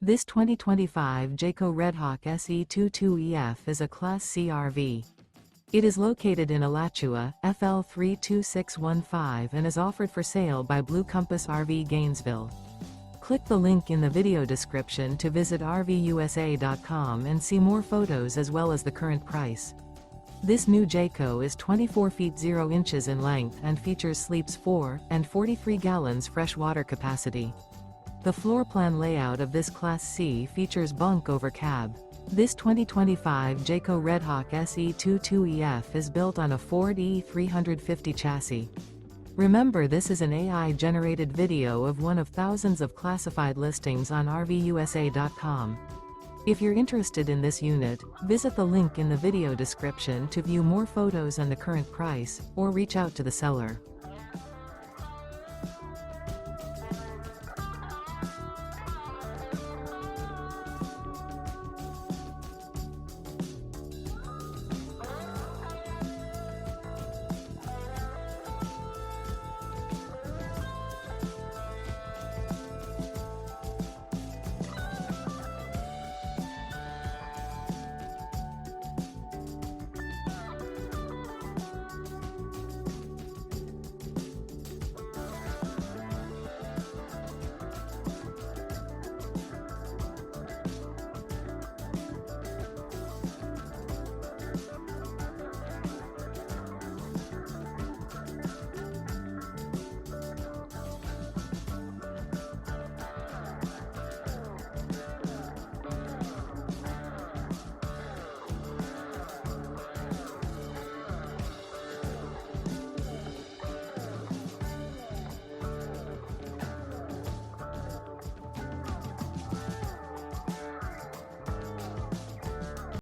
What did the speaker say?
This 2025 Jayco Redhawk SE 22EF is a Class C RV. It is located in Alachua, FL 32615 and is offered for sale by Blue Compass RV Gainesville. Click the link in the video description to visit RVUSA.com and see more photos as well as the current price. This new Jayco is 24 feet 0 inches in length and features sleeps 4 and 43 gallons fresh water capacity. The floor plan layout of this Class C features bunk over cab. This 2025 Jayco Redhawk SE 22EF is built on a Ford E350 chassis. Remember, this is an AI-generated video of one of thousands of classified listings on RVUSA.com. If you're interested in this unit, visit the link in the video description to view more photos and the current price, or reach out to the seller.